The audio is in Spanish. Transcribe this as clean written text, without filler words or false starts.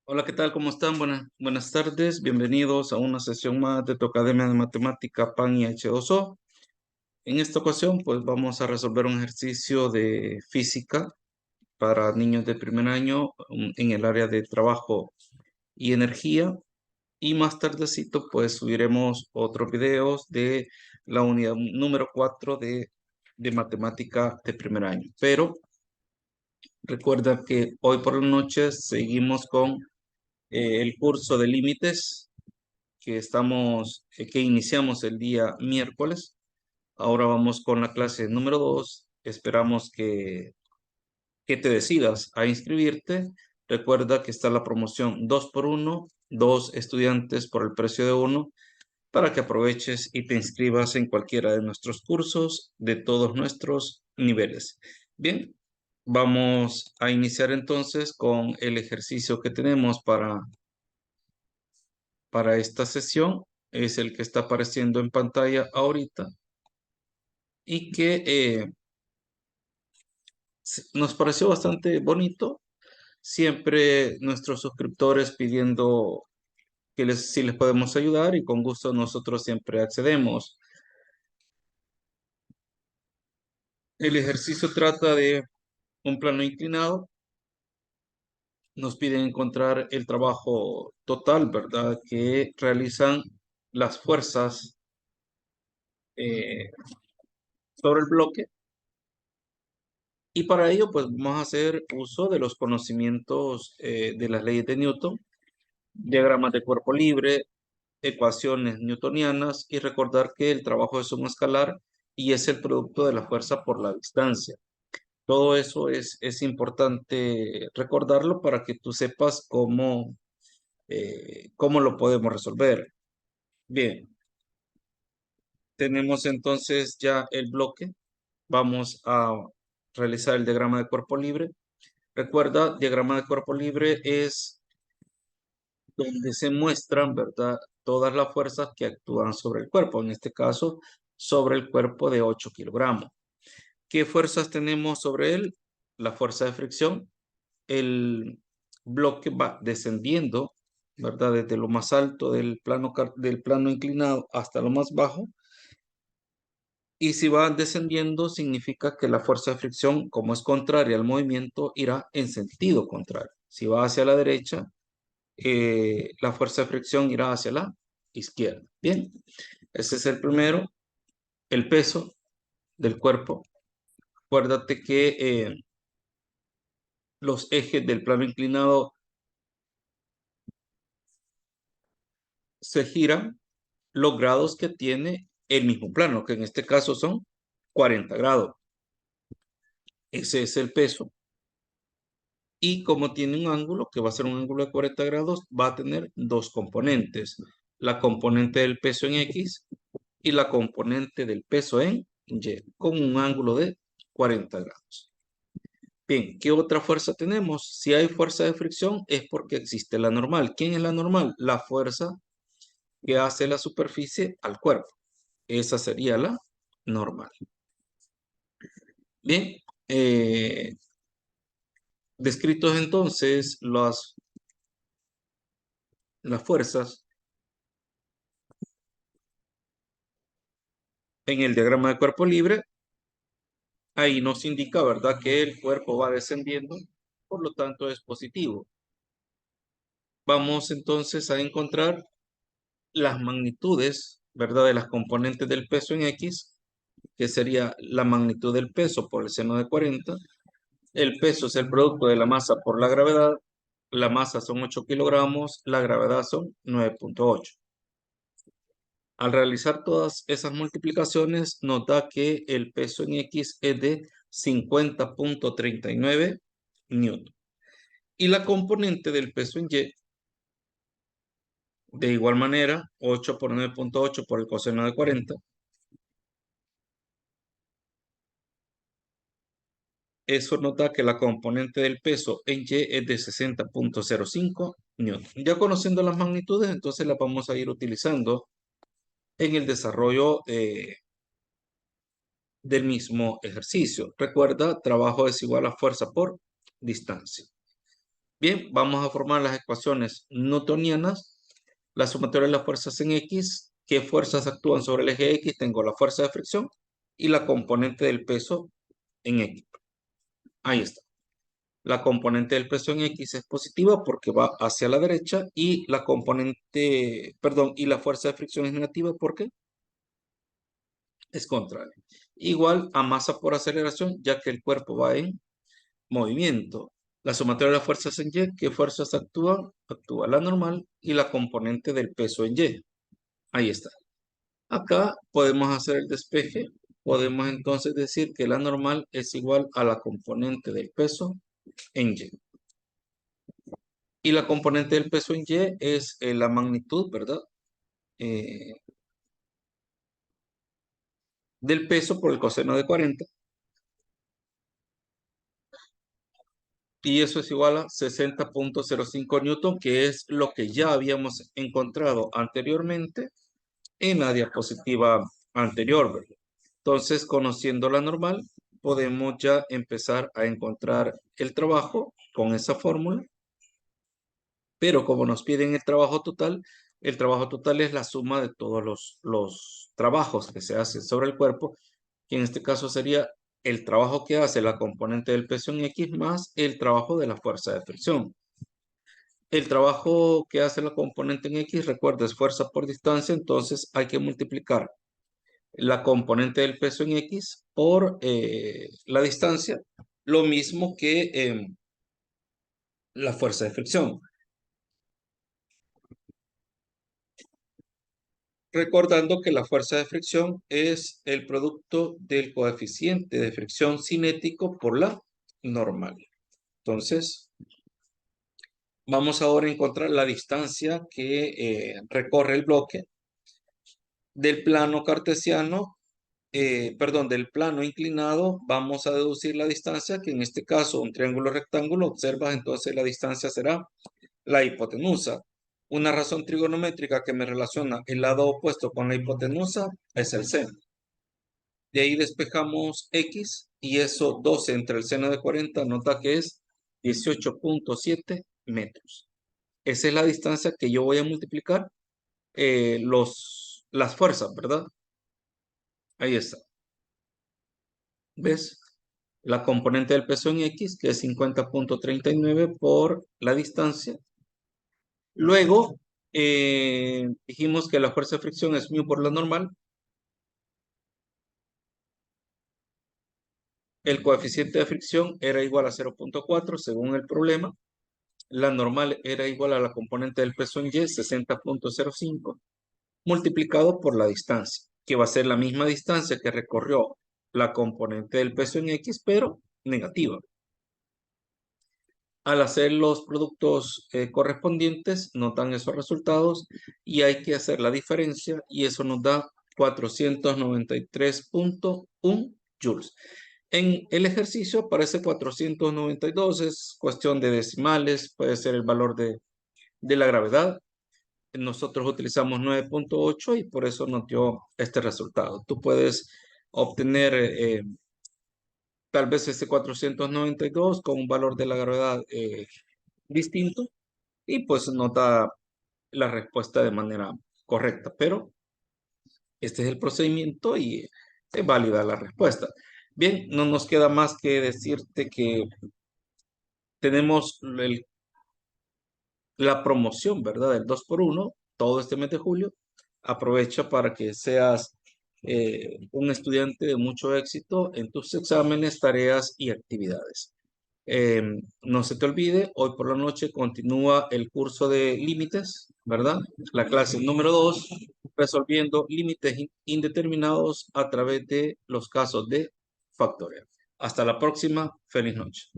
Hola, ¿qué tal? ¿Cómo están? Buenas tardes. Bienvenidos a una sesión más de tu Academia de Matemática PAN y H2O. En esta ocasión, pues vamos a resolver un ejercicio de física para niños de primer año en el área de trabajo y energía. Y más tardecito, pues subiremos otros videos de la unidad número 4 de matemática de primer año. Pero recuerda que hoy por la noche seguimos con el curso de límites que iniciamos el día miércoles. Ahora vamos con la clase número 2. Esperamos que te decidas a inscribirte. Recuerda que está la promoción 2 por 1, 2 estudiantes por el precio de uno, para que aproveches y te inscribas en cualquiera de nuestros cursos de todos nuestros niveles. Bien, vamos a iniciar entonces con el ejercicio que tenemos para esta sesión. Es el que está apareciendo en pantalla ahorita y que nos pareció bastante bonito. Siempre nuestros suscriptores pidiendo si les podemos ayudar, y con gusto nosotros siempre accedemos. El ejercicio trata de un plano inclinado. Nos piden encontrar el trabajo total, ¿verdad?, que realizan las fuerzas eh, sobre el bloque. Y para ello, pues vamos a hacer uso de los conocimientos de las leyes de Newton, diagramas de cuerpo libre, ecuaciones newtonianas, y recordar que el trabajo es un escalar y es el producto de la fuerza por la distancia. Todo eso es importante recordarlo para que tú sepas cómo lo podemos resolver. Bien, tenemos entonces ya el bloque. Vamos a realizar el diagrama de cuerpo libre. Recuerda, diagrama de cuerpo libre es donde se muestran, ¿verdad?, todas las fuerzas que actúan sobre el cuerpo, en este caso, sobre el cuerpo de 8 kilogramos. ¿Qué fuerzas tenemos sobre él? La fuerza de fricción. El bloque va descendiendo, ¿verdad?, desde lo más alto del plano inclinado hasta lo más bajo. Y si va descendiendo, significa que la fuerza de fricción, como es contraria al movimiento, irá en sentido contrario. Si va hacia la derecha, la fuerza de fricción irá hacia la izquierda. Bien, ese es el primero. El peso del cuerpo. Acuérdate que los ejes del plano inclinado se giran los grados que tiene el mismo plano, que en este caso son 40 grados. Ese es el peso. Y como tiene un ángulo, que va a ser un ángulo de 40 grados, va a tener dos componentes: la componente del peso en X y la componente del peso en Y, con un ángulo de 40 grados. Bien, ¿qué otra fuerza tenemos? Si hay fuerza de fricción, es porque existe la normal. ¿Quién es la normal? La fuerza que hace la superficie al cuerpo. Esa sería la normal. Bien, descritos entonces las fuerzas en el diagrama de cuerpo libre, ahí nos indica, ¿verdad?, que el cuerpo va descendiendo, por lo tanto es positivo. Vamos entonces a encontrar las magnitudes, ¿verdad?, de las componentes del peso en X, que sería la magnitud del peso por el seno de 40. El peso es el producto de la masa por la gravedad. La masa son 8 kilogramos, la gravedad son 9,8. Al realizar todas esas multiplicaciones, nos da que el peso en X es de 50,39 newton. Y la componente del peso en Y, de igual manera, 8 por 9,8 por el coseno de 40. Eso nos da que la componente del peso en Y es de 60,05 newton. Ya conociendo las magnitudes, entonces las vamos a ir utilizando en el desarrollo del mismo ejercicio. Recuerda, trabajo es igual a fuerza por distancia. Bien, vamos a formar las ecuaciones newtonianas. La sumatoria de las fuerzas en X. ¿Qué fuerzas actúan sobre el eje X? Tengo la fuerza de fricción y la componente del peso en X. Ahí está. La componente del peso en X es positiva porque va hacia la derecha y la componente, perdón, y la fuerza de fricción es negativa porque es contraria. Igual a masa por aceleración, ya que el cuerpo va en movimiento. La sumatoria de las fuerzas en Y, ¿qué fuerzas actúan? Actúa la normal y la componente del peso en Y. Ahí está. Acá podemos hacer el despeje. Podemos entonces decir que la normal es igual a la componente del peso en Y. Y la componente del peso en Y es la magnitud, ¿verdad? Eh, del peso por el coseno de 40. Y eso es igual a 60.05 newton, que es lo que ya habíamos encontrado anteriormente en la diapositiva anterior, ¿verdad? Entonces, conociendo la normal, podemos ya empezar a encontrar el trabajo con esa fórmula, pero como nos piden el trabajo total es la suma de todos los trabajos que se hacen sobre el cuerpo, que en este caso sería el trabajo que hace la componente del peso en X más el trabajo de la fuerza de fricción. El trabajo que hace la componente en X, recuerda, es fuerza por distancia, entonces hay que multiplicar la componente del peso en X por la distancia, lo mismo que la fuerza de fricción. Recordando que la fuerza de fricción es el producto del coeficiente de fricción cinético por la normal. Entonces, vamos ahora a encontrar la distancia que recorre el bloque del plano cartesiano, perdón, del plano inclinado. Vamos a deducir la distancia, que en este caso un triángulo rectángulo, observas, entonces la distancia será la hipotenusa. Una razón trigonométrica que me relaciona el lado opuesto con la hipotenusa es el seno. De ahí despejamos X y eso 12 entre el seno de 40 nos da que es 18.7 metros. Esa es la distancia que yo voy a multiplicar las fuerzas, ¿verdad? Ahí está. ¿Ves? La componente del peso en X, que es 50.39 por la distancia. Luego, dijimos que la fuerza de fricción es μ por la normal. El coeficiente de fricción era igual a 0.4 según el problema. La normal era igual a la componente del peso en Y, 60.05, multiplicado por la distancia, que va a ser la misma distancia que recorrió la componente del peso en X, pero negativa. Al hacer los productos correspondientes, nos dan esos resultados y hay que hacer la diferencia y eso nos da 493.1 joules. En el ejercicio aparece 492, es cuestión de decimales, puede ser el valor de la gravedad. Nosotros utilizamos 9.8 y por eso nos dio este resultado. Tú puedes obtener tal vez ese 492 con un valor de la gravedad distinto y pues nos da la respuesta de manera correcta, pero este es el procedimiento y es válida la respuesta. Bien, no nos queda más que decirte que tenemos la promoción, ¿verdad? Del 2x1 todo este mes de julio. Aprovecha para que seas un estudiante de mucho éxito en tus exámenes, tareas y actividades. No se te olvide, hoy por la noche continúa el curso de límites, ¿verdad? La clase número 2, resolviendo límites indeterminados a través de los casos de factorial. Hasta la próxima, feliz noche.